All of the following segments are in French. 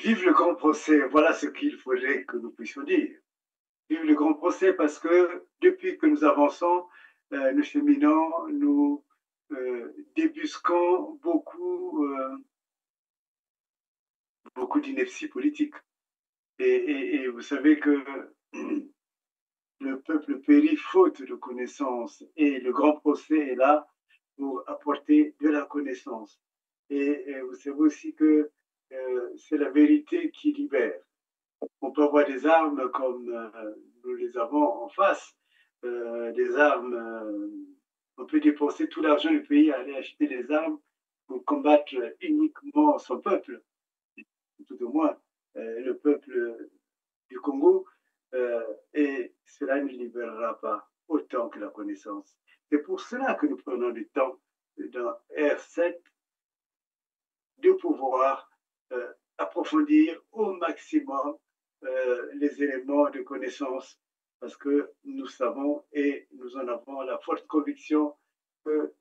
Vive le grand procès, voilà ce qu'il faudrait que nous puissions dire. Vive le grand procès parce que depuis que nous avançons, nous cheminons, nous débusquons beaucoup d'inepties politiques. Et vous savez que le peuple périt faute de connaissance et le grand procès est là pour apporter de la connaissance. Et vous savez aussi que c'est la vérité qui libère. On peut avoir des armes comme nous les avons en face, des armes, on peut dépenser tout l'argent du pays à aller acheter des armes pour combattre uniquement son peuple, tout au moins le peuple du Congo, et cela ne libérera pas autant que la connaissance. C'est pour cela que nous prenons du temps dans R7 de pouvoir approfondir au maximum les éléments de connaissance parce que nous savons et nous en avons la forte conviction que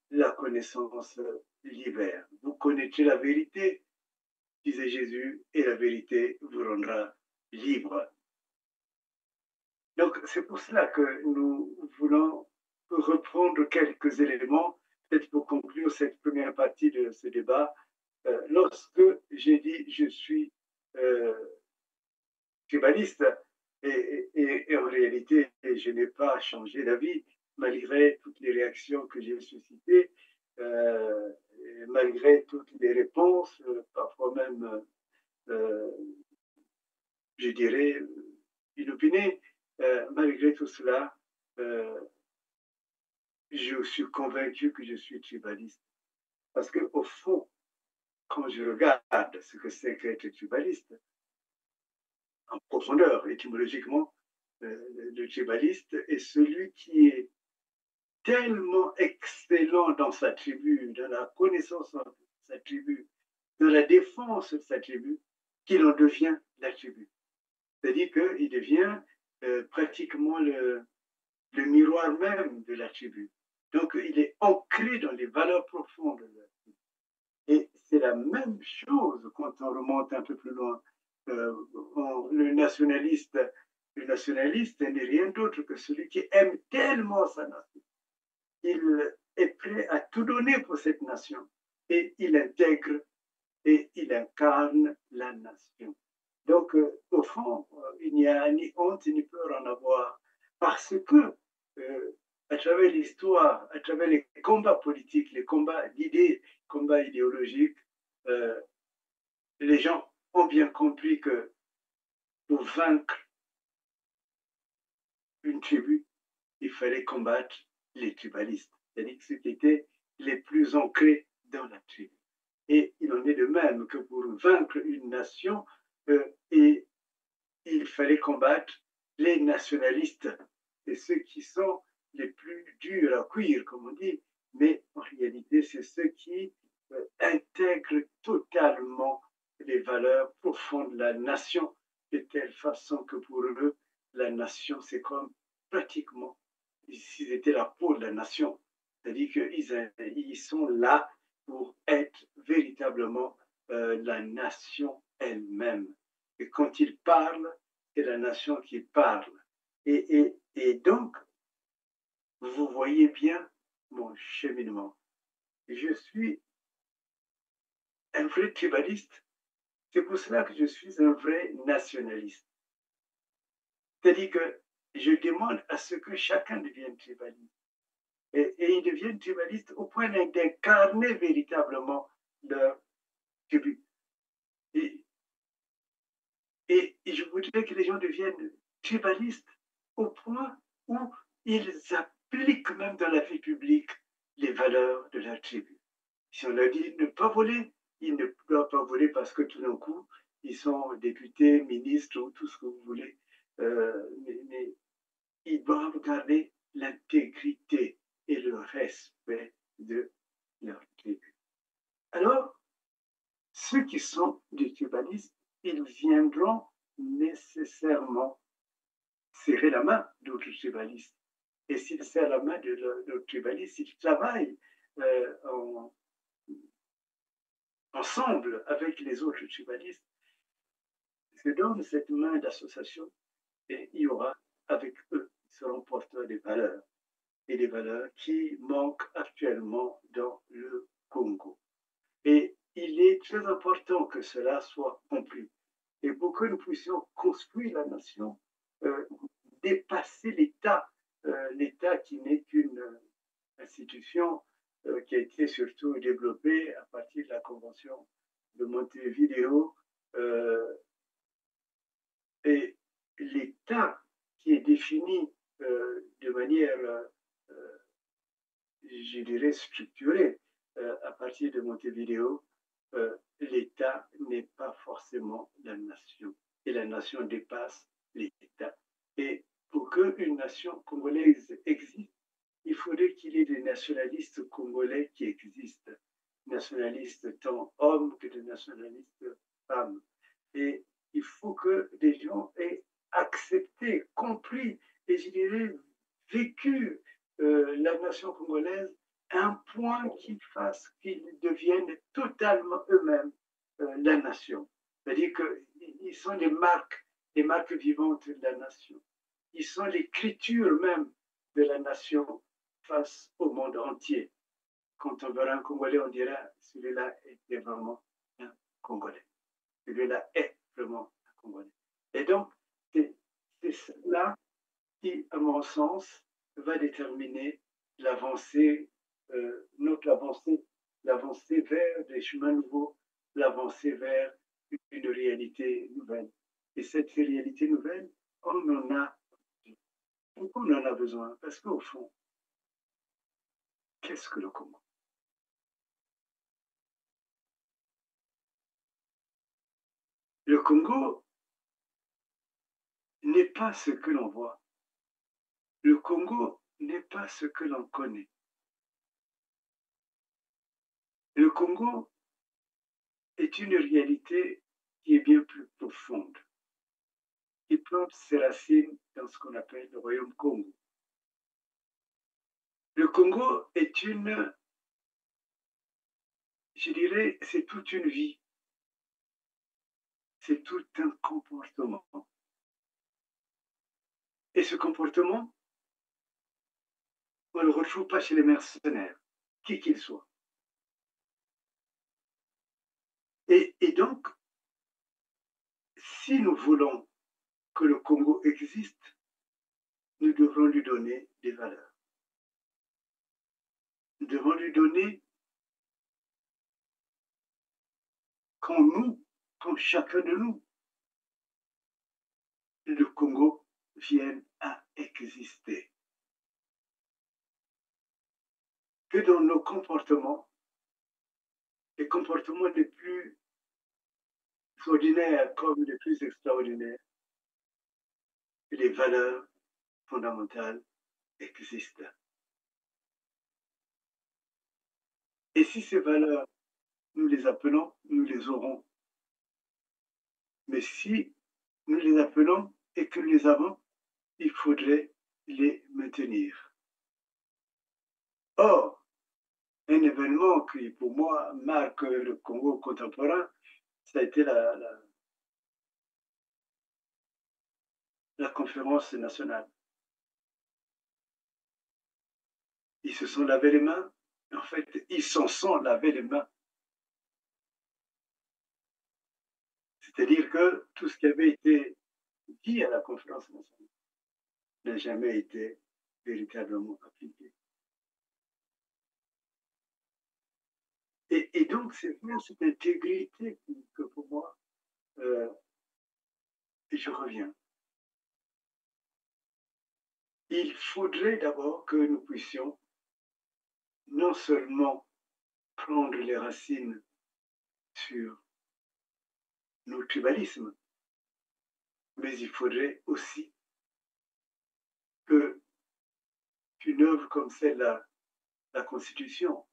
la connaissance libère. Vous connaîtrez la vérité, disait Jésus, et la vérité vous rendra libre. Donc c'est pour cela que nous voulons reprendre quelques éléments, peut-être pour conclure cette première partie de ce débat. Lorsque j'ai dit je suis tribaliste, et en réalité, je n'ai pas changé d'avis, malgré toutes les réactions que j'ai suscitées, malgré toutes les réponses, parfois même, je dirais, inopinées. Malgré tout cela, je suis convaincu que je suis tribaliste. Parce qu'au fond, quand je regarde ce que c'est qu'être tribaliste, en profondeur, étymologiquement, le tribaliste est celui qui est tellement excellent dans sa tribu, dans la connaissance de sa tribu, dans la défense de sa tribu, qu'il en devient la tribu. C'est-à-dire qu'il devient pratiquement le miroir même de la tribu. Donc, il est ancré dans les valeurs profondes de la tribu. Et c'est la même chose quand on remonte un peu plus loin. Le nationaliste n'est rien d'autre que celui qui aime tellement sa nation. Il est prêt à tout donner pour cette nation. Et il intègre et il incarne la nation. Donc, au fond, il n'y a ni honte ni peur à en avoir. Parce que, à travers l'histoire, à travers les combats politiques, les combats d'idées, combats idéologiques, les gens ont bien compris que pour vaincre une tribu, il fallait combattre les tribalistes, c'est-à-dire ceux qui étaient les plus ancrés dans la tribu. Et il en est de même que pour vaincre une nation, et il fallait combattre les nationalistes, et ceux qui sont les plus durs à cuire, comme on dit, mais en réalité, c'est ceux qui intègrent totalement les valeurs profondes de la nation, de telle façon que pour eux, la nation, c'est comme pratiquement s'ils étaient la peau de la nation. C'est-à-dire qu'ils sont là pour être véritablement la nation elle-même. Et quand ils parlent, c'est la nation qui parle. Et donc, vous voyez bien mon cheminement. Je suis un vrai tribaliste. C'est pour cela que je suis un vrai nationaliste. C'est-à-dire que je demande à ce que chacun devienne tribaliste. Et ils deviennent tribalistes au point d'incarner véritablement leur tribu. Et je voudrais que les gens deviennent tribalistes au point où ils appliquent même dans la vie publique les valeurs de leur tribu. Si on leur dit ne pas voler, ils ne doivent pas voler parce que tout d'un coup, ils sont députés, ministres ou tout ce que vous voulez. Mais ils doivent garder l'intégrité et le respect de leur tribu. Alors, ceux qui sont des tribalistes, ils viendront nécessairement serrer la main d'autres tribalistes. Et s'ils serrent la main d'autres tribalistes, s'ils travaillent ensemble avec les autres tribalistes, se donnent cette main d'association et il y aura avec eux, ils seront porteurs des valeurs et des valeurs qui manquent actuellement dans le Congo. Et il est très important que cela soit compris et pour que nous puissions construire la nation, dépasser l'État qui n'est qu'une institution qui a été surtout développée à partir de la Convention de Montevideo et l'État qui est défini de manière, je dirais, structurée à partir de Montevideo, l'État n'est pas forcément la nation. Et la nation dépasse l'État. Et pour qu'une nation congolaise existe, il faudrait qu'il y ait des nationalistes congolais qui existent, nationalistes tant hommes que des nationalistes femmes. Et il faut que des gens aient accepté, compris et je dirais vécu la nation congolaise à un point qui fasse qu'ils deviennent totalement eux-mêmes la nation. C'est-à-dire qu'ils sont les marques vivantes de la nation. Ils sont l'écriture même de la nation face au monde entier. Quand on verra un Congolais, on dira celui-là était vraiment un Congolais. Celui-là est vraiment un Congolais. Et donc, c'est cela qui, à mon sens, va déterminer l'avancée, l'avancée vers des chemins nouveaux, l'avancée vers une réalité nouvelle. Et cette réalité nouvelle, on en a, pourquoi on en a besoin? Parce qu'au fond, qu'est-ce que le Congo? Le Congo n'est pas ce que l'on voit. Le Congo n'est pas ce que l'on connaît. Le Congo est une réalité qui est bien plus profonde, qui plante ses racines dans ce qu'on appelle le royaume Congo. Le Congo est je dirais, c'est toute une vie, c'est tout un comportement. Et ce comportement, on ne le retrouve pas chez les mercenaires, qui qu'ils soient. Et donc, si nous voulons que le Congo existe, nous devrons lui donner des valeurs. Nous devons lui donner quand chacun de nous, le Congo vienne à exister. Que dans nos comportements, les comportements les plus ordinaires comme les plus extraordinaires, les valeurs fondamentales existent. Et si ces valeurs, nous les appelons, nous les aurons. Mais si nous les appelons et que nous les avons, il faudrait les maintenir. Or, un événement qui, pour moi, marque le Congo contemporain, ça a été la conférence nationale. Ils se sont lavés les mains. En fait, ils s'en sont lavés les mains. C'est-à-dire que tout ce qui avait été dit à la conférence nationale n'a jamais été véritablement appliqué. Et donc, c'est vraiment cette intégrité que pour moi, je reviens. Il faudrait d'abord que nous puissions non seulement prendre les racines sur nos tribalismes, mais il faudrait aussi que une œuvre comme celle-là, la Constitution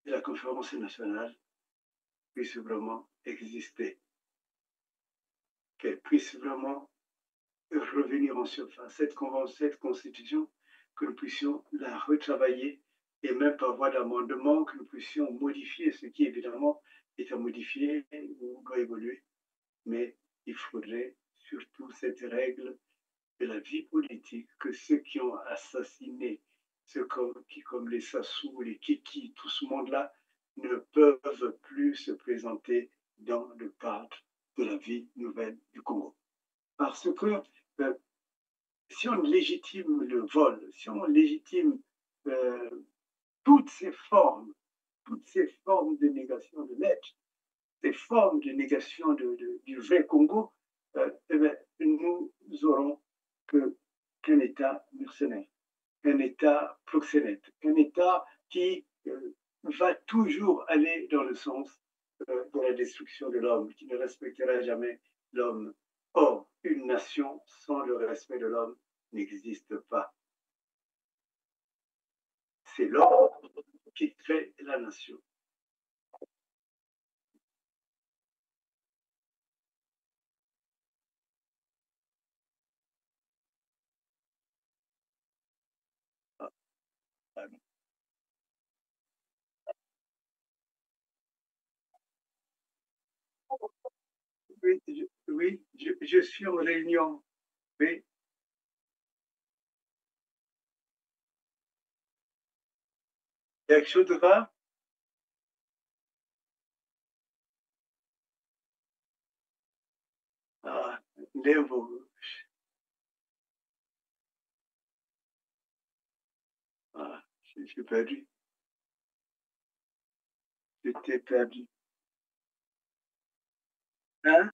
et la Conférence nationale, puisse vraiment exister, qu'elle puisse vraiment revenir en surface, cette Constitution, que nous puissions la retravailler et même par voie d'amendement, que nous puissions modifier ce qui évidemment est à modifier ou doit évoluer, mais il faudrait surtout cette règle de la vie politique que ceux qui ont assassiné, qui comme les Sassou, les Kiki, tout ce monde-là, ne peuvent plus se présenter dans le cadre de la vie nouvelle du Congo. Parce que si on légitime le vol, si on légitime toutes ces formes de négation de l'être, ces formes de négation du vrai Congo, eh bien, nous aurons qu'un État mercenaire, un État proxénète, un État qui va toujours aller dans le sens de la destruction de l'homme, qui ne respectera jamais l'homme. Or, une nation sans le respect de l'homme n'existe pas. C'est l'homme qui crée la nation. Oui, je suis en réunion. Oui. Il y a quelque chose de grave? Ah, Léo. Ah, j'ai perdu. J'étais perdu. Hein?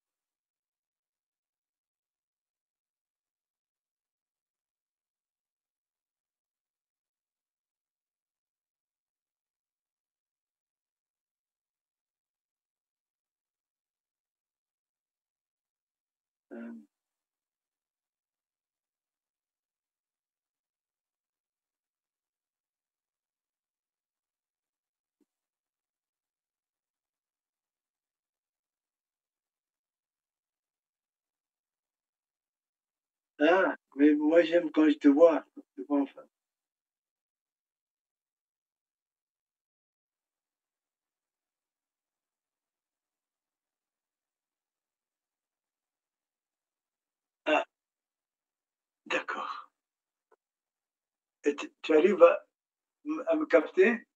Ah, mais moi j'aime quand je te vois. Enfin. Ah, d'accord. Et tu arrives à me capter?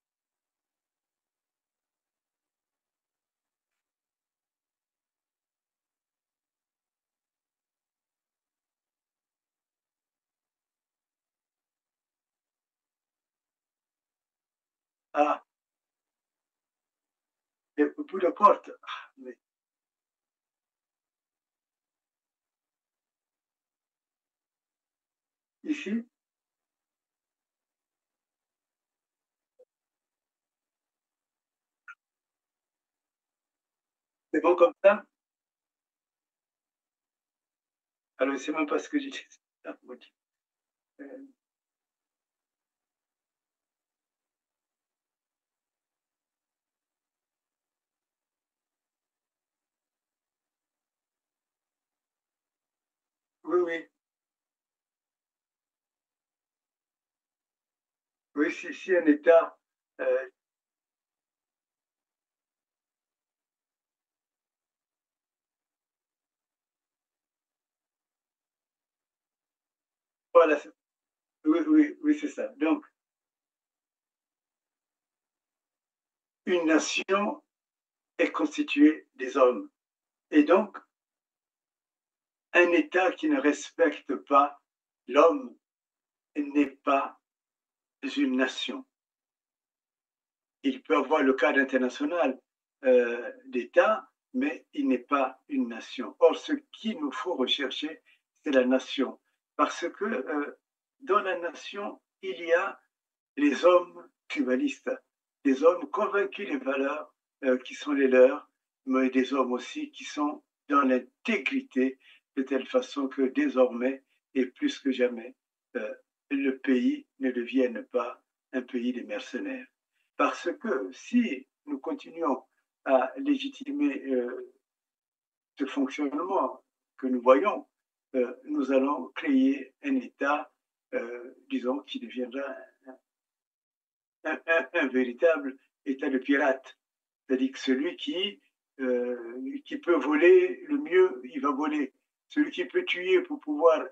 Ah, et pour la porte. Ah, mais ici, c'est bon comme ça? Alors, c'est même pas ce que j'ai dit. Ah, ok. Euh, oui, oui. Oui, si un État, voilà, oui, oui, oui, c'est ça. Donc, une nation est constituée des hommes. Et donc, un État qui ne respecte pas l'homme n'est pas une nation. Il peut avoir le cadre international d'État, mais il n'est pas une nation. Or, ce qu'il nous faut rechercher, c'est la nation. Parce que dans la nation, il y a les hommes tribalistes, des hommes convaincus des valeurs qui sont les leurs, mais des hommes aussi qui sont dans l'intégrité, de telle façon que désormais, et plus que jamais, le pays ne devienne pas un pays des mercenaires. Parce que si nous continuons à légitimer ce fonctionnement que nous voyons, nous allons créer un État, disons, qui deviendra un véritable État de pirates. C'est-à-dire que celui qui peut voler le mieux, il va voler. Celui qui peut tuer pour pouvoir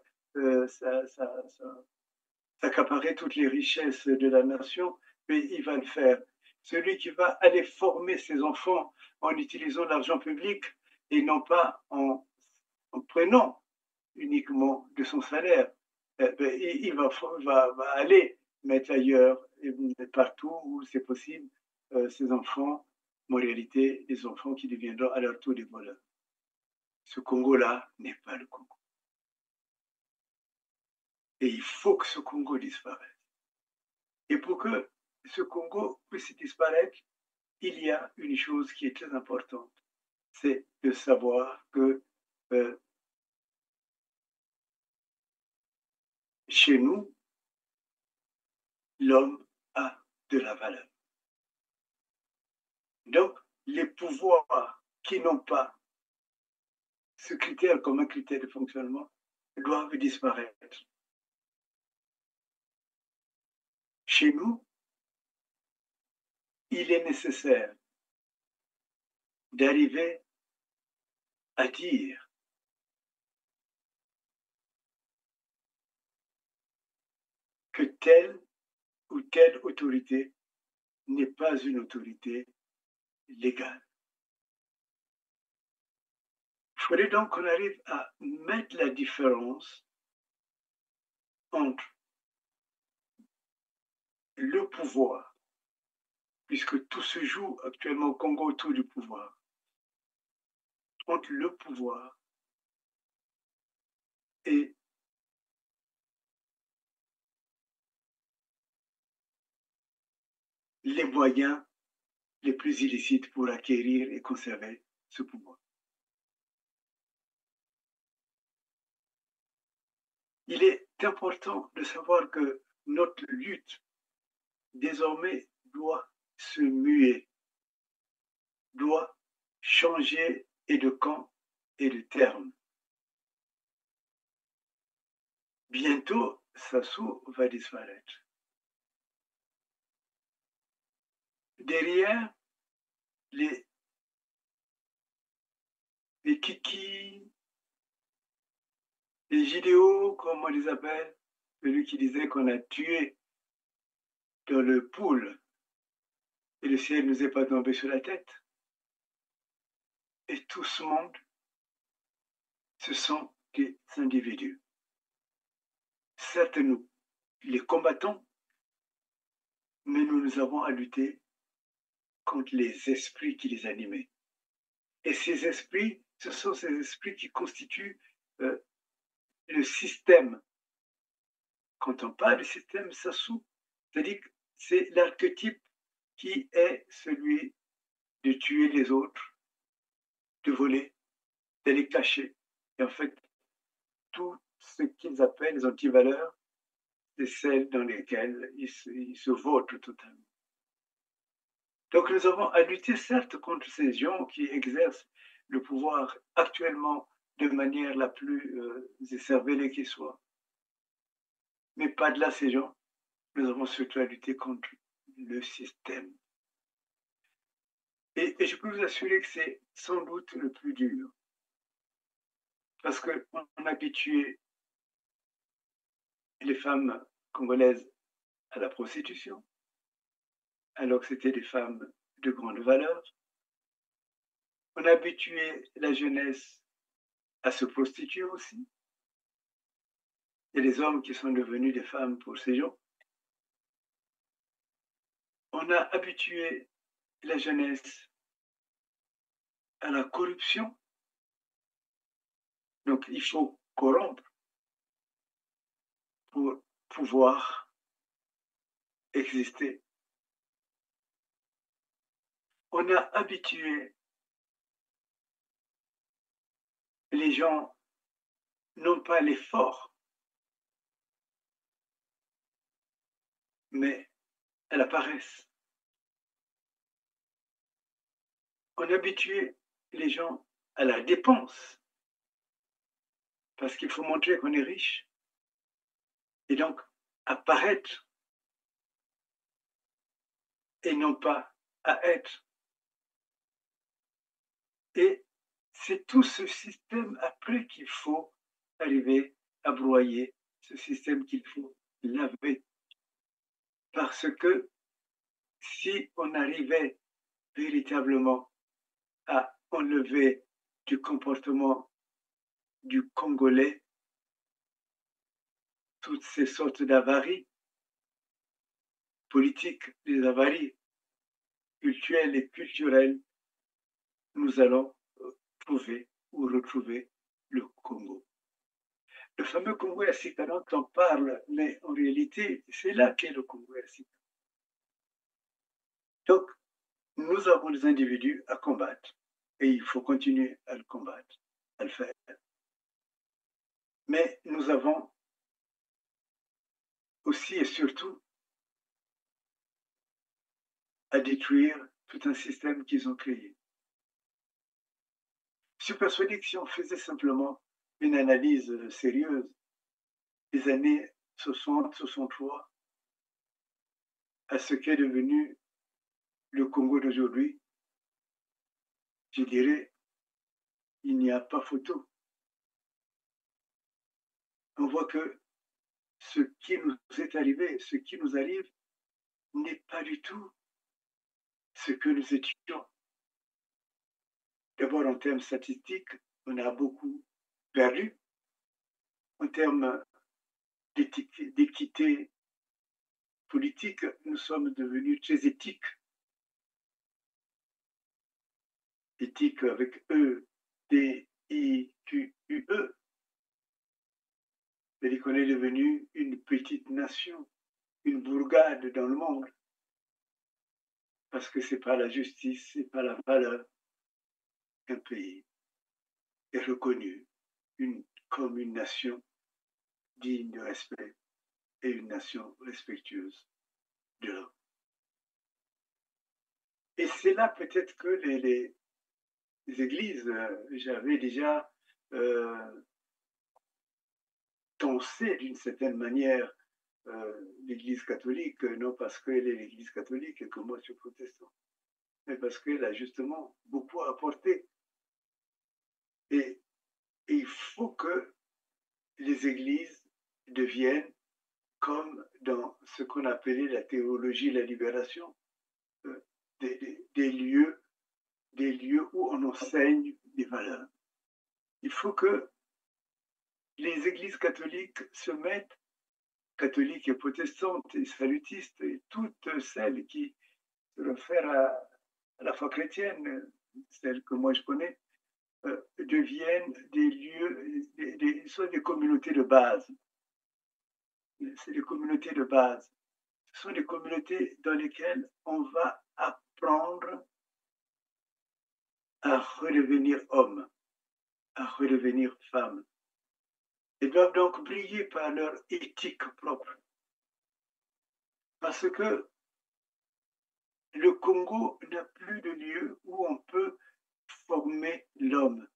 s'accaparer toutes les richesses de la nation, mais il va le faire. Celui qui va aller former ses enfants en utilisant l'argent public et non pas en prenant uniquement de son salaire, il va aller mettre ailleurs, et partout où c'est possible, ses enfants, en réalité, des enfants qui deviendront à leur tour des voleurs. Ce Congo-là n'est pas le Congo. Et il faut que ce Congo disparaisse. Et pour que ce Congo puisse disparaître, il y a une chose qui est très importante, c'est de savoir que chez nous, l'homme a de la valeur. Donc, les pouvoirs qui n'ont pas ce critère comme un critère de fonctionnement doivent disparaître. Chez nous, il est nécessaire d'arriver à dire que telle ou telle autorité n'est pas une autorité légale. Il faudrait donc qu'on arrive à mettre la différence entre le pouvoir, puisque tout se joue actuellement au Congo autour du pouvoir, entre le pouvoir et les moyens les plus illicites pour acquérir et conserver ce pouvoir. Il est important de savoir que notre lutte désormais doit se muer, doit changer et de camp et de terme. Bientôt, Sassou va disparaître. Derrière les kikis, les Gideos, comme on les appelle, celui qui disait qu'on a tué dans le poule et le ciel ne nous est pas tombé sur la tête. Et tout ce monde, ce sont des individus. Certes, nous les combattons, mais nous avons à lutter contre les esprits qui les animaient. Et ces esprits, ce sont ces esprits qui constituent le système. Quand on parle du système Sassou, c'est-à-dire que c'est l'archétype qui est celui de tuer les autres, de voler, de les cacher. Et en fait, tout ce qu'ils appellent les antivaleurs, c'est celles dans lesquelles ils se votent totalement. Donc nous avons à lutter certes contre ces gens qui exercent le pouvoir actuellement de manière la plus écervelée qui soit. Mais pas de là ces gens, nous avons surtout à lutter contre le système. Et je peux vous assurer que c'est sans doute le plus dur. Parce qu'on a habitué les femmes congolaises à la prostitution, alors que c'était des femmes de grande valeur. On a habitué la jeunesse à se prostituer aussi. Et les hommes qui sont devenus des femmes pour ces gens. On a habitué la jeunesse à la corruption. Donc il faut corrompre pour pouvoir exister. On a habitué les gens non pas à l'effort, mais à la paresse. On a habitué les gens à la dépense, parce qu'il faut montrer qu'on est riche, et donc à paraître, et non pas à être. Et c'est tout ce système après qu'il faut arriver à broyer, ce système qu'il faut laver. Parce que si on arrivait véritablement à enlever du comportement du Congolais toutes ces sortes d'avaries politiques, des avaries culturelles et culturelles, nous allons trouver ou retrouver le Congo. Le fameux Congo africain dont on parle, mais en réalité, c'est là qu'est le Congo africain. Donc, nous avons des individus à combattre et il faut continuer à le combattre, à le faire. Mais nous avons aussi et surtout à détruire tout un système qu'ils ont créé. Je suis persuadé que si on faisait simplement une analyse sérieuse des années 60-63 à ce qu'est devenu le Congo d'aujourd'hui, je dirais, il n'y a pas photo. On voit que ce qui nous est arrivé, ce qui nous arrive, n'est pas du tout ce que nous étions. D'abord, en termes statistiques, on a beaucoup perdu. En termes d'équité politique, nous sommes devenus très éthiques. Éthique avec E, D, I, Q, U, E. C'est-à-dire qu'on est devenu une petite nation, une bourgade dans le monde. Parce que ce n'est pas la justice, ce n'est pas la valeur qu'un pays est reconnu comme une nation digne de respect et une nation respectueuse de l'homme. Et c'est là peut-être que les églises, j'avais déjà tensé d'une certaine manière l'Église catholique, non parce qu'elle est l'Église catholique et que moi je suis protestant, mais parce qu'elle a justement beaucoup apporté. Et il faut que les églises deviennent comme dans ce qu'on appelait la théologie de la libération, des lieux où on enseigne des valeurs. Il faut que les églises catholiques se mettent, catholiques et protestantes et salutistes, et toutes celles qui se réfèrent à la foi chrétienne, celles que moi je connais, deviennent des lieux, soit des communautés de base. C'est des communautés de base. Ce sont des communautés dans lesquelles on va apprendre à redevenir homme, à redevenir femme. Ils doivent donc briller par leur éthique propre. Parce que le Congo n'a plus de lieu où on peut former l'homme,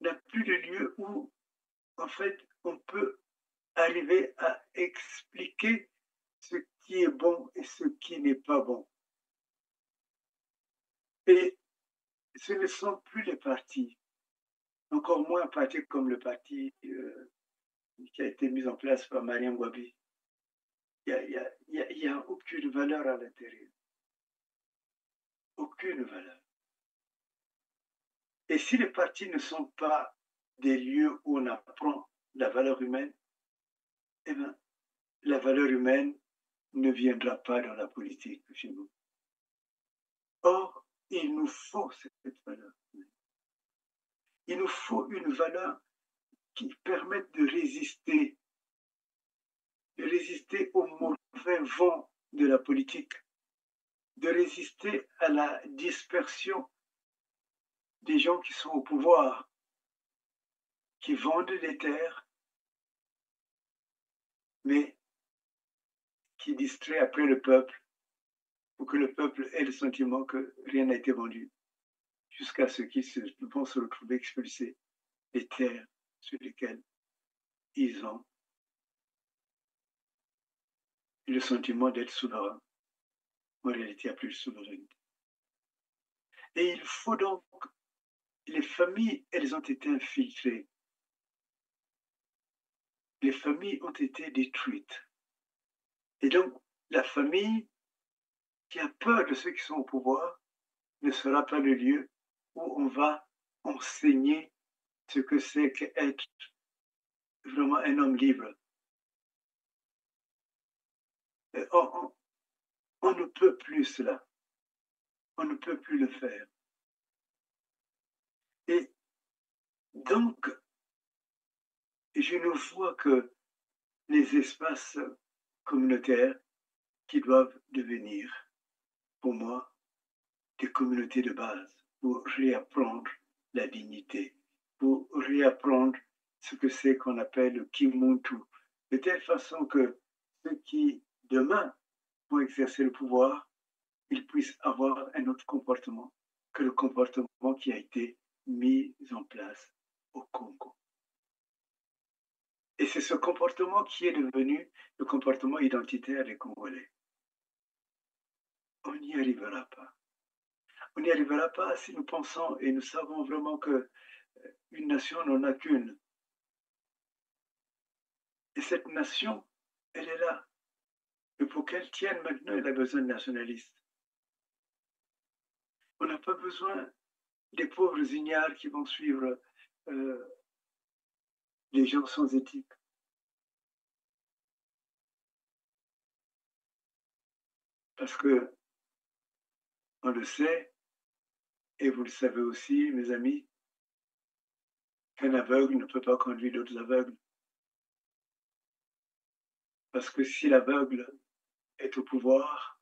n'a plus de lieu où, en fait, on peut arriver à expliquer ce qui est bon et ce qui n'est pas bon. Et ce ne sont plus les partis, encore moins un parti comme le parti qui a été mis en place par Mariam Gwabi. Il n'y a aucune valeur à l'intérieur. Aucune valeur. Et si les partis ne sont pas des lieux où on apprend la valeur humaine, eh bien, la valeur humaine ne viendra pas dans la politique chez nous. Or, il nous faut cette valeur. Il nous faut une valeur qui permette de résister au mauvais vent de la politique, de résister à la dispersion des gens qui sont au pouvoir, qui vendent des terres, mais qui distraient après le peuple pour que le peuple ait le sentiment que rien n'a été vendu, jusqu'à ce qu'ils vont se retrouver expulsés des terres sur lesquelles ils ont le sentiment d'être souverains. En réalité, il n'y a plus de souveraineté. Et il faut donc les familles, elles ont été infiltrées. Les familles ont été détruites. Et donc, la famille qui a peur de ceux qui sont au pouvoir ne sera pas le lieu où on va enseigner ce que c'est qu'être vraiment un homme libre. On ne peut plus cela. On ne peut plus le faire. Et donc, je ne vois que les espaces communautaires qui doivent devenir, pour moi, des communautés de base pour réapprendre la dignité, pour réapprendre ce que c'est qu'on appelle le kimuntu, de telle façon que ceux qui, demain, vont exercer le pouvoir, ils puissent avoir un autre comportement que le comportement qui a été mis en place au Congo. Et c'est ce comportement qui est devenu le comportement identitaire des Congolais. On n'y arrivera pas. On n'y arrivera pas si nous pensons et nous savons vraiment que une nation n'en a qu'une. Et cette nation, elle est là. Et pour qu'elle tienne maintenant, elle a besoin de nationalistes. On n'a pas besoin des pauvres ignares qui vont suivre les gens sans éthique. Parce que, on le sait, et vous le savez aussi, mes amis, qu'un aveugle ne peut pas conduire d'autres aveugles. Parce que si l'aveugle est au pouvoir,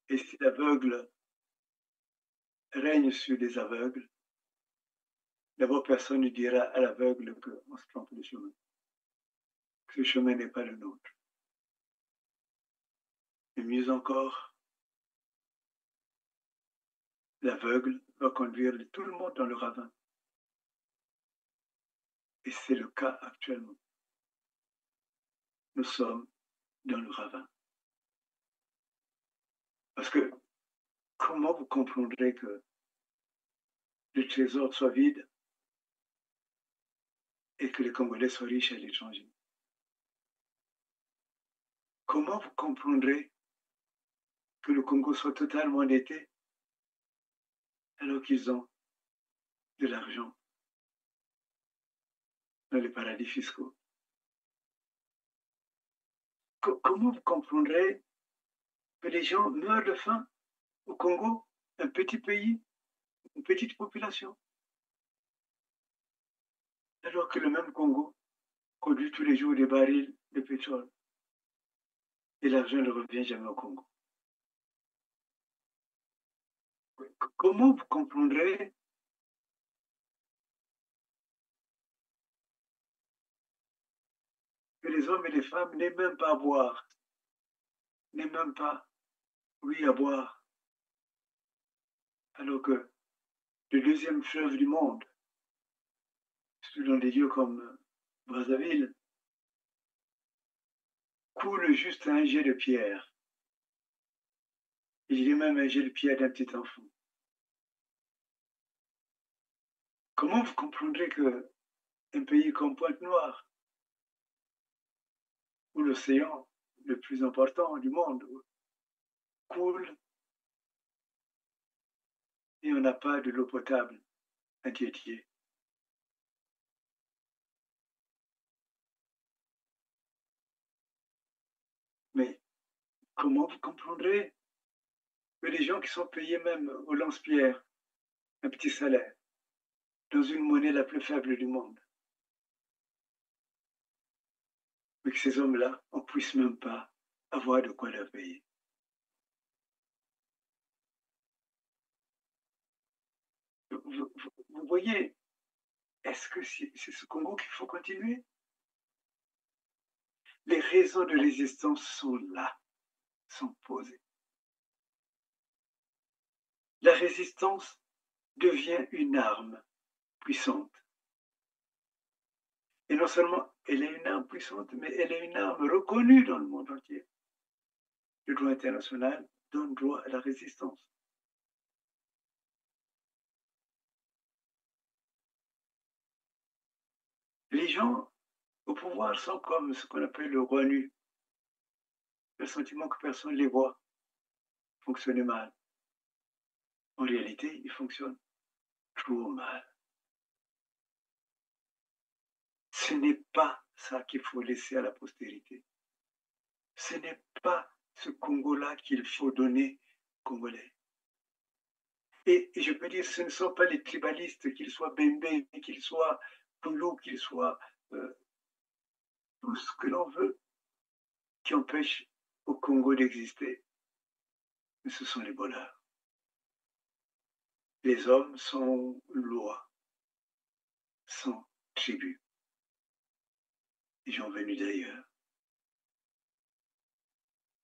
et si l'aveugle règne sur les aveugles, d'abord personne ne dira à l'aveugle qu'on se trompe de chemin, que ce chemin n'est pas le nôtre. Et mieux encore, l'aveugle va conduire tout le monde dans le ravin. Et c'est le cas actuellement. Nous sommes dans le ravin. Parce que comment vous comprendrez que le trésor soit vide et que les Congolais soient riches à l'étranger? Comment vous comprendrez que le Congo soit totalement endetté alors qu'ils ont de l'argent dans les paradis fiscaux? Comment vous comprendrez que les gens meurent de faim au Congo, un petit pays, une petite population, alors que le même Congo produit tous les jours des barils de pétrole et l'argent ne revient jamais au Congo? Comment vous comprendrez que les hommes et les femmes n'aient même pas à boire, n'aient même pas, oui, à boire, alors que le deuxième fleuve du monde, dans des lieux comme Brazzaville, coule juste à un jet de pierre. Il y a même un jet de pierre d'un petit enfant. Comment vous comprendrez qu'un pays comme Pointe-Noire, où l'océan le plus important du monde coule et on n'a pas de l'eau potable inquiétée? Mais comment vous comprendrez que les gens qui sont payés même au lance-pierre un petit salaire, dans une monnaie la plus faible du monde, mais que ces hommes-là, on ne puisse même pas avoir de quoi leur payer? Vous voyez, est-ce que c'est ce Congo qu'il faut continuer? Les raisons de résistance sont là, sont posées. La résistance devient une arme puissante. Et non seulement elle est une arme puissante, mais elle est une arme reconnue dans le monde entier. Le droit international donne droit à la résistance. gens au pouvoir sont comme ce qu'on appelle le roi nu. Le sentiment que personne ne les voit fonctionner mal. En réalité, ils fonctionnent toujours mal. Ce n'est pas ça qu'il faut laisser à la postérité. Ce n'est pas ce Congo-là qu'il faut donner aux Congolais. Et je peux dire, ce ne sont pas les tribalistes, qu'ils soient Bembe, qu'ils soient Poulou, qu'ils soient tout ce que l'on veut, qui empêchent au Congo d'exister. Mais ce sont les voleurs. Les hommes sont loi, sont tribus. Ils sont venus d'ailleurs,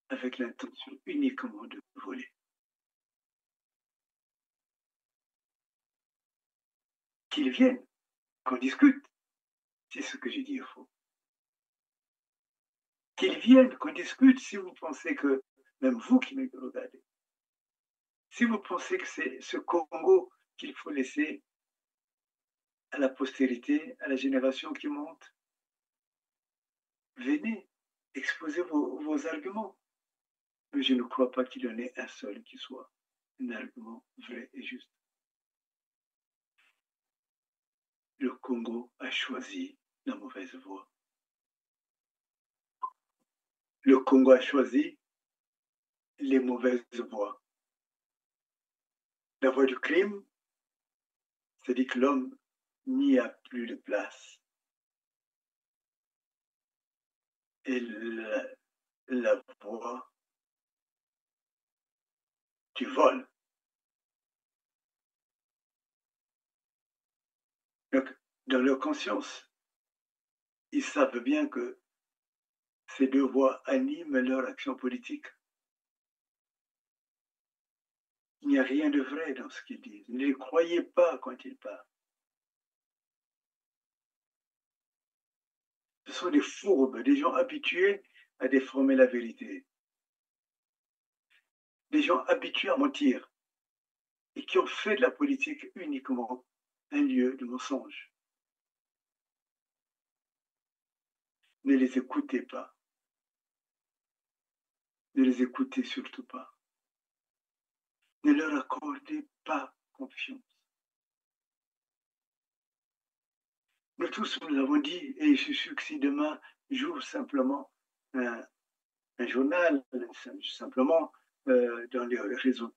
avec l'intention uniquement de voler. Qu'ils viennent, qu'on discute, si ce que j'ai dit est faux. Qu'ils viennent, qu'on discute, si vous pensez que, même vous qui me regardez, si vous pensez que c'est ce Congo qu'il faut laisser à la postérité, à la génération qui monte, venez, exposez vos arguments. Mais je ne crois pas qu'il y en ait un seul qui soit un argument vrai et juste. Le Congo a choisi la mauvaise voie. Le Congo a choisi les mauvaises voies. La voie du crime, c'est-à-dire que l'homme n'y a plus de place. Et la voie du vol. Donc, dans leur conscience, ils savent bien que ces deux voies animent leur action politique. Il n'y a rien de vrai dans ce qu'ils disent. Ne les croyez pas quand ils parlent. Ce sont des fourbes, des gens habitués à déformer la vérité. Des gens habitués à mentir et qui ont fait de la politique uniquement un lieu de mensonge. Ne les écoutez pas. Ne les écoutez surtout pas. Ne leur accordez pas confiance. Nous tous, nous l'avons dit, et je suis sûr que si demain j'ouvre simplement un journal, simplement dans les réseaux,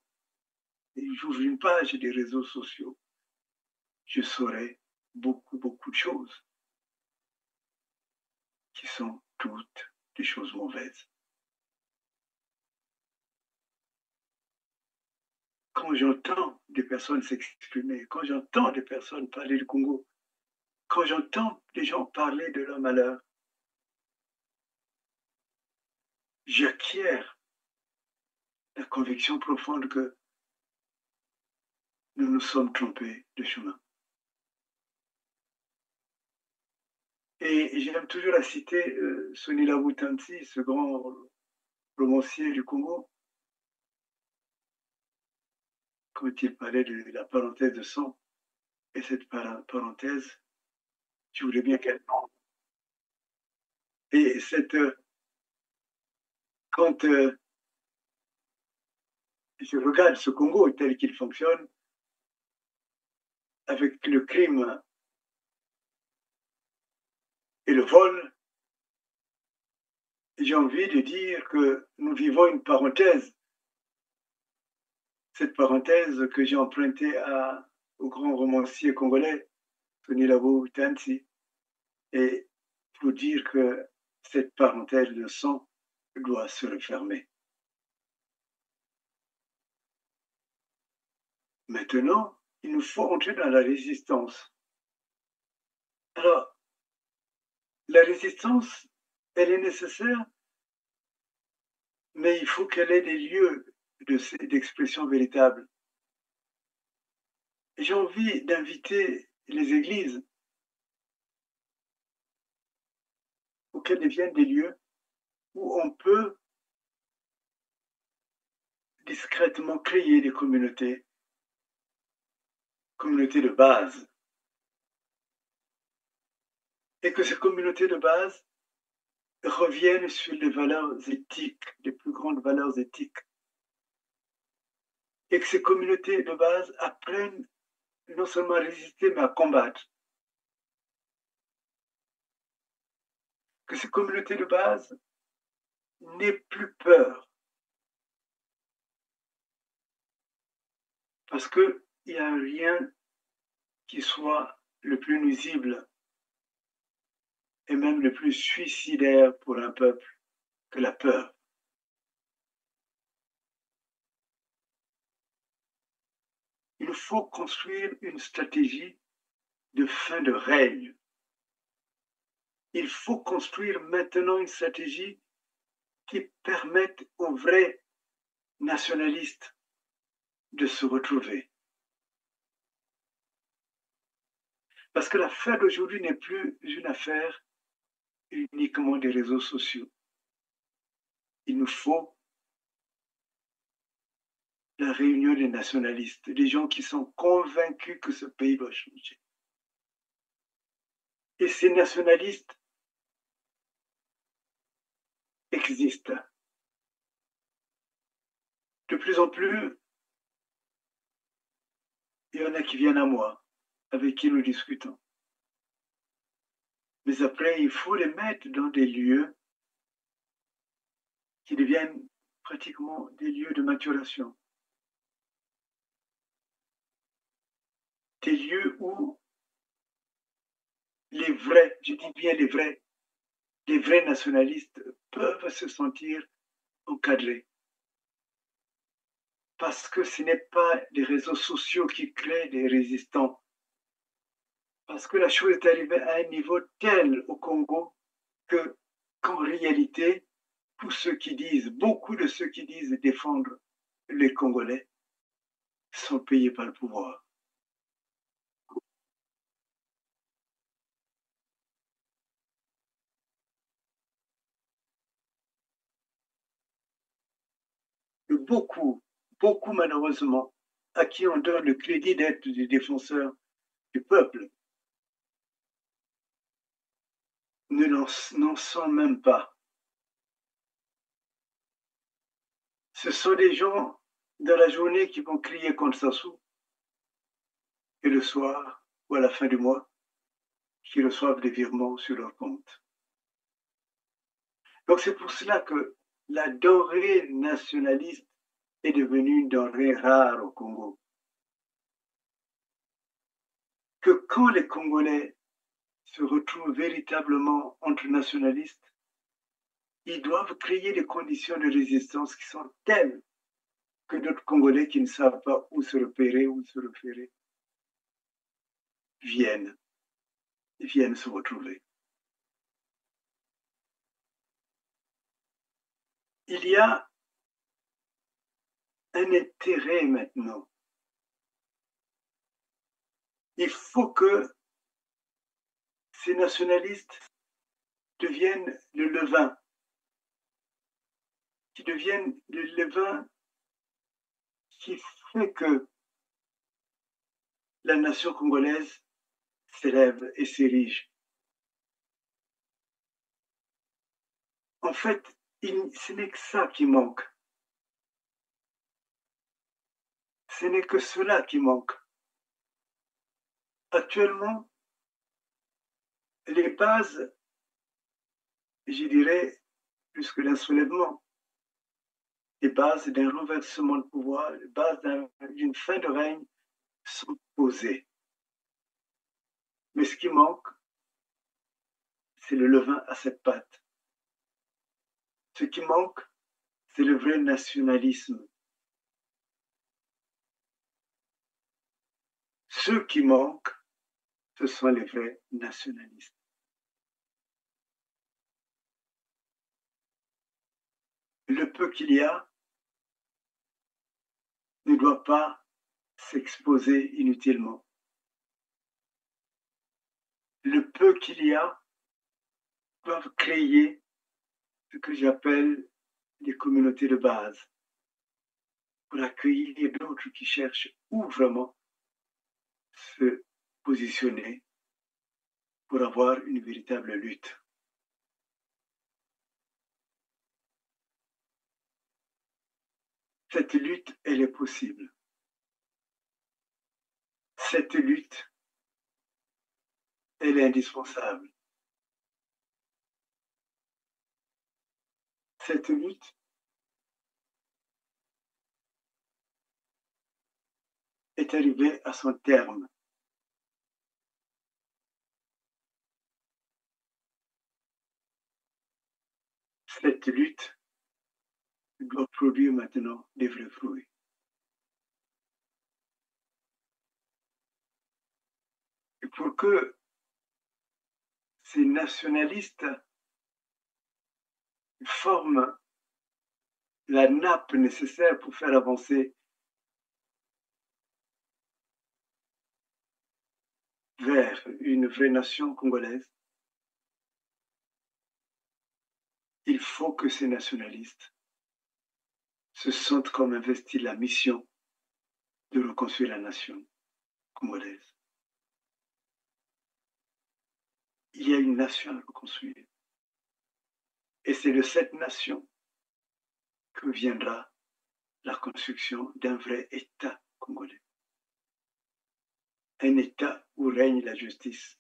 et j'ouvre une page des réseaux sociaux, je saurai beaucoup, beaucoup de choses qui sont toutes des choses mauvaises. Quand j'entends des personnes s'exprimer, quand j'entends des personnes parler du Congo, quand j'entends des gens parler de leur malheur, j'acquiers la conviction profonde que nous nous sommes trompés de chemin. Et j'aime toujours à citer Sonila Wutansi, ce grand romancier du Congo, quand il parlait de la parenthèse de sang. Et cette parenthèse, je voulais bien qu'elle... Et quand je regarde ce Congo tel qu'il fonctionne, avec le crime et le vol, j'ai envie de dire que nous vivons une parenthèse. Cette parenthèse que j'ai empruntée au grand romancier congolais, Tony Labo Tansi, et pour dire que cette parenthèse de sang doit se refermer. Maintenant, il nous faut entrer dans la résistance. Alors, la résistance, elle est nécessaire, mais il faut qu'elle ait des lieux d'expression véritable. J'ai envie d'inviter les églises pour qu'elles deviennent des lieux où on peut discrètement créer des communautés de base. et que ces communautés de base reviennent sur les valeurs éthiques, les plus grandes valeurs éthiques, et que ces communautés de base apprennent non seulement à résister, mais à combattre. Que ces communautés de base n'aient plus peur. Parce qu'il n'y a rien qui soit le plus nuisible et même le plus suicidaire pour un peuple que la peur. Il faut construire une stratégie de fin de règne. Il faut construire maintenant une stratégie qui permette aux vrais nationalistes de se retrouver. Parce que l'affaire d'aujourd'hui n'est plus une affaire uniquement des réseaux sociaux. Il nous faut la réunion des nationalistes, des gens qui sont convaincus que ce pays doit changer. Et ces nationalistes existent. De plus en plus, il y en a qui viennent à moi, avec qui nous discutons. Mais après, il faut les mettre dans des lieux qui deviennent pratiquement des lieux de maturation. Des lieux où les vrais, je dis bien les vrais nationalistes peuvent se sentir encadrés. Parce que ce n'est pas les réseaux sociaux qui créent des résistants. Parce que la chose est arrivée à un niveau tel au Congo qu'en réalité, tous ceux qui disent, beaucoup de ceux qui disent défendre les Congolais sont payés par le pouvoir. Et beaucoup malheureusement, à qui on donne le crédit d'être des défenseurs du peuple, n'en sont même pas. Ce sont des gens dans la journée qui vont crier contre Sassou et le soir ou à la fin du mois qui reçoivent des virements sur leur compte. Donc c'est pour cela que la denrée nationaliste est devenue une denrée rare au Congo. Que quand les Congolais se retrouvent véritablement entre nationalistes, ils doivent créer des conditions de résistance qui sont telles que d'autres Congolais qui ne savent pas où se repérer, où se référer, viennent se retrouver. Il y a un intérêt maintenant. Il faut que ces nationalistes deviennent le levain, qui deviennent le levain qui fait que la nation congolaise s'élève et s'érige. En fait, ce n'est que ça qui manque. Ce n'est que cela qui manque. Actuellement, les bases, je dirais, plus que d'un soulèvement, les bases d'un renversement de pouvoir, les bases d'une fin de règne sont posées. Mais ce qui manque, c'est le levain à cette patte. Ce qui manque, c'est le vrai nationalisme. Ceux qui manquent, ce sont les vrais nationalistes. Le peu qu'il y a ne doit pas s'exposer inutilement. Le peu qu'il y a doivent créer ce que j'appelle des communautés de base pour accueillir d'autres qui cherchent où vraiment se positionner pour avoir une véritable lutte. Cette lutte, elle est possible. Cette lutte, elle est indispensable. Cette lutte est arrivée à son terme. Cette lutte doit produire maintenant des vrais fruits. Et pour que ces nationalistes forment la nappe nécessaire pour faire avancer vers une vraie nation congolaise, il faut que ces nationalistes se sentent comme investis la mission de reconstruire la nation congolaise. Il y a une nation à reconstruire. Et c'est de cette nation que viendra la construction d'un vrai État congolais. Un État où règne la justice.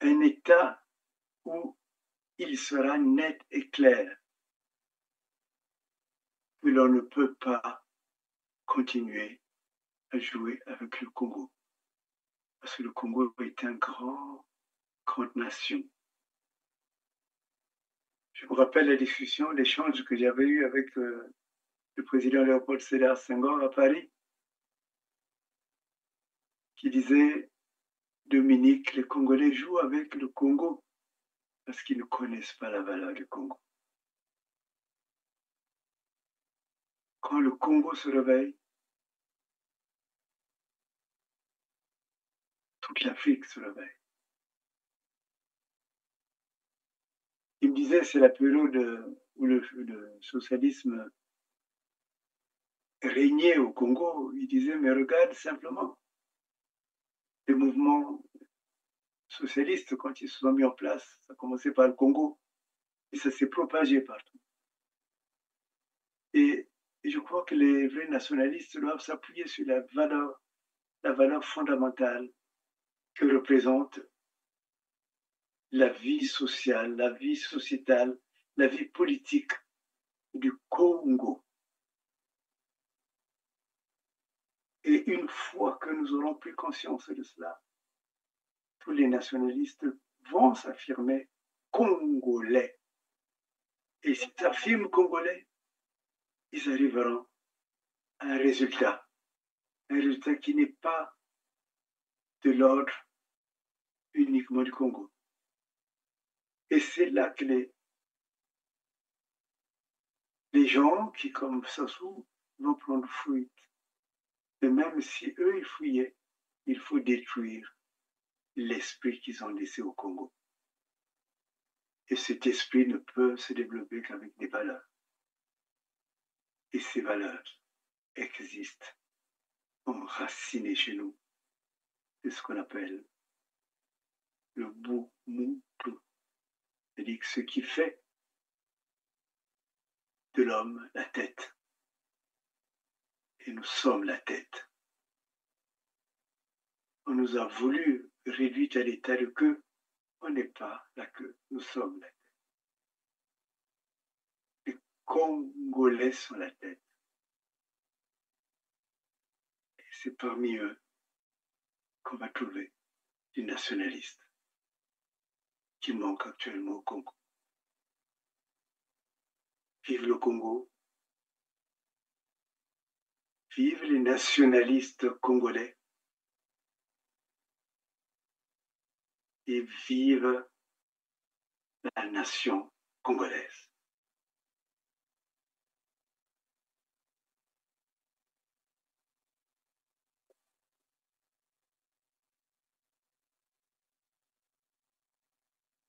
Un État où il sera net et clair que l'on ne peut pas continuer à jouer avec le Congo. Parce que le Congo est une grande nation. Je me rappelle la discussion, l'échange que j'avais eu avec le président Léopold Sédar Senghor à Paris, qui disait, Dominique, les Congolais jouent avec le Congo parce qu'ils ne connaissent pas la valeur du Congo. Quand le Congo se réveille, toute l'Afrique se réveille. Il me disait, c'est la période où le socialisme régnait au Congo. Il disait, mais regarde simplement, les mouvements socialistes, quand ils se sont mis en place, ça a commencé par le Congo et ça s'est propagé partout. Et je crois que les vrais nationalistes doivent s'appuyer sur la valeur fondamentale que représente la vie sociale, la vie sociétale, la vie politique du Congo. Et une fois que nous aurons pris conscience de cela, tous les nationalistes vont s'affirmer congolais. Et s'ils s'affirment congolais, ils arriveront à un résultat qui n'est pas de l'ordre uniquement du Congo. Et c'est là que les gens qui, comme Sassou, vont prendre fuite. Et même si eux, ils fuyaient, il faut détruire l'esprit qu'ils ont laissé au Congo. Et cet esprit ne peut se développer qu'avec des valeurs. Et ces valeurs existent enracinées chez nous. C'est ce qu'on appelle le Ubuntu. C'est-à-dire que ce qui fait de l'homme la tête. Et nous sommes la tête. On nous a voulu réduire à l'état de queue. On n'est pas la queue, nous sommes la tête. Les Congolais sont la tête. Et c'est parmi eux qu'on va trouver des nationalistes qui manquent actuellement au Congo. Vive le Congo. Vive les nationalistes congolais. Et vive la nation congolaise.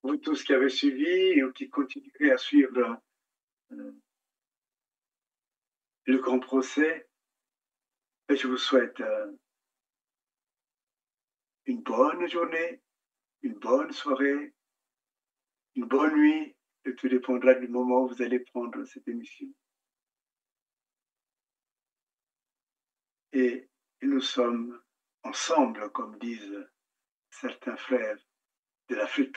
Vous tous qui avez suivi ou qui continuez à suivre le grand procès, je vous souhaite une bonne journée, une bonne soirée, une bonne nuit, et tout dépendra du moment où vous allez prendre cette émission. Et nous sommes ensemble, comme disent certains frères de l'Afrique.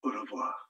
Au revoir.